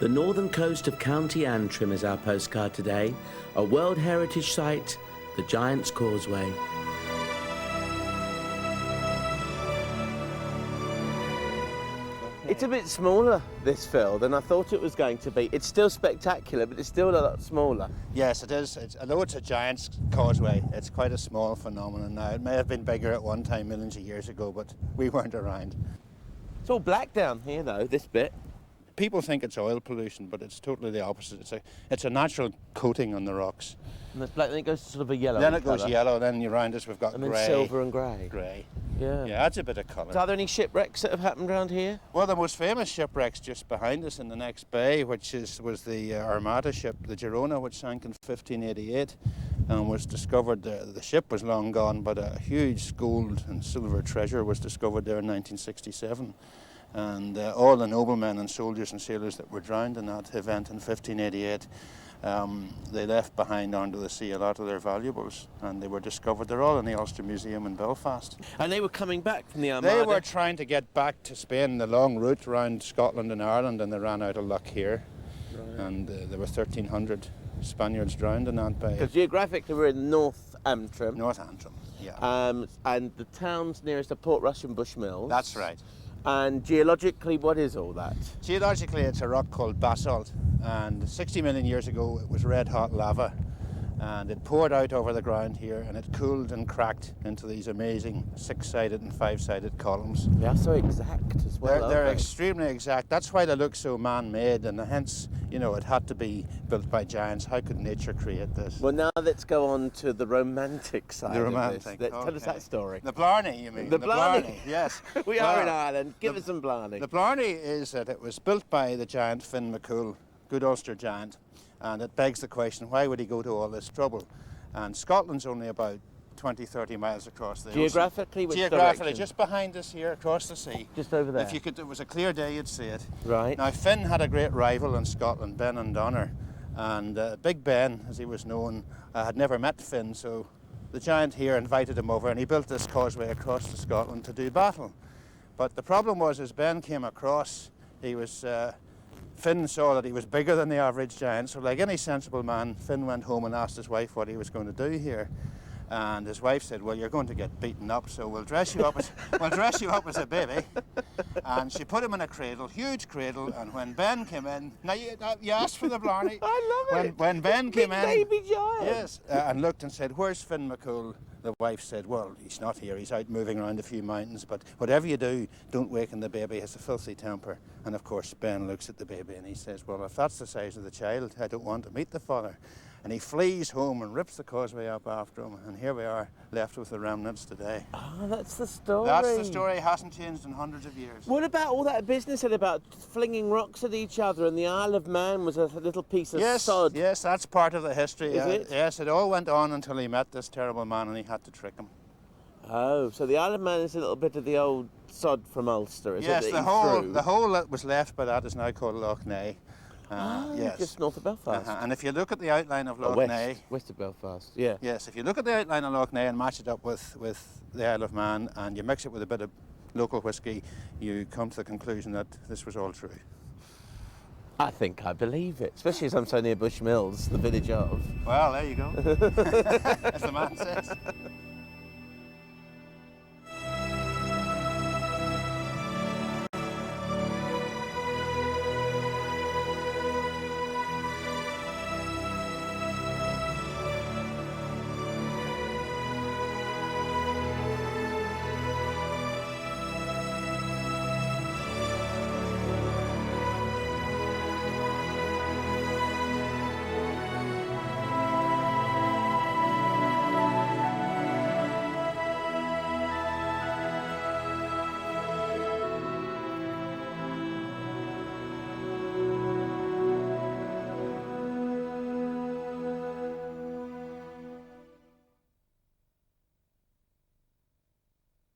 The northern coast of County Antrim is our postcard today, a World Heritage Site, the Giant's Causeway. It's a bit smaller, this Phil, than I thought it was going to be. It's still spectacular, but it's still a lot smaller. Yes, it is. Although it's a Giant's Causeway, it's quite a small phenomenon now. It may have been bigger at one time millions of years ago, but we weren't around. It's all black down here, though, this bit. People think it's oil pollution, but it's totally the opposite. It's a natural coating on the rocks. And it's black, then it goes to sort of a yellow. Then it goes yellow, then around us we've got and grey. then silver and grey. Grey. Yeah. Yeah, adds a bit of colour. So are there any shipwrecks that have happened around here? Well, the most famous shipwreck's just behind us in the next bay, which was the Armada ship, the Girona, which sank in 1588 and was discovered. The ship was long gone, but a huge gold and silver treasure was discovered there in 1967. And all the noblemen and soldiers and sailors that were drowned in that event in 1588, they left behind onto the sea a lot of their valuables, and they were discovered. They're all in the Ulster Museum in Belfast. And they were coming back from the Armada? They were trying to get back to Spain, the long route around Scotland and Ireland, and they ran out of luck here. Right. And there were 1,300 Spaniards drowned in that bay. Because geographically we're in North Antrim. North Antrim, yeah. And the towns nearest are Portrush and Bushmills. That's right. And geologically, what is all that? Geologically, it's a rock called basalt, and 60 million years ago it was red hot lava, and it poured out over the ground here, and it cooled and cracked into these amazing 6-sided and 5-sided columns. They're so exact as well. They're extremely exact. That's why they look so man-made, and hence, you know, it had to be built by giants. How could nature create this? Well, now let's go on to the romantic side. The romantic. Of this. Tell us that story. The Blarney, you mean? The Blarney. Yes. We are in Ireland. Give us some Blarney. The Blarney is that it was built by the giant Finn McCool, good Ulster giant, and it begs the question, why would he go to all this trouble? And Scotland's only about 20, 30 miles across the Geographically, ocean. which Geographically, direction? Just behind us here, across the sea. Just over there? If it was a clear day, you'd see it. Right. Now, Finn had a great rival in Scotland, Ben and Donner, and Big Ben, as he was known, had never met Finn, so the giant here invited him over, and he built this causeway across to Scotland to do battle. But the problem was, as Ben came across, Finn saw that he was bigger than the average giant, so like any sensible man, Finn went home and asked his wife what he was going to do here. And his wife said, well, you're going to get beaten up, so we'll dress you up as a baby. And she put him in a cradle, huge cradle, and when Ben came in, now you asked for the Blarney. I love it. When Ben came in, baby giant. Yes, and looked and said, where's Finn McCool? The wife said, well, he's not here, he's out moving around a few mountains, but whatever you do, don't waken the baby, he has a filthy temper. And of course, Ben looks at the baby and he says, well, if that's the size of the child, I don't want to meet the father. And he flees home and rips the causeway up after him, and here we are, left with the remnants today. Oh, that's the story. That's the story, hasn't changed in hundreds of years. What about all that business said about flinging rocks at each other, and the Isle of Man was a little piece of sod? Yes, that's part of the history. Is it? Yes, it all went on until he met this terrible man and he had to trick him. Oh, so the Isle of Man is a little bit of the old sod from Ulster, is it? Yes, the hole that was left by that is now called Loch Ness. Yes. Just north of Belfast. And if you look at the outline of Loch Ness... West of Belfast, yeah. Yes, if you look at the outline of Loch Ness and match it up with the Isle of Man, and you mix it with a bit of local whiskey, you come to the conclusion that this was all true. I think I believe it, especially as I'm so near Bushmills, the village of. Well, there you go. As the man says.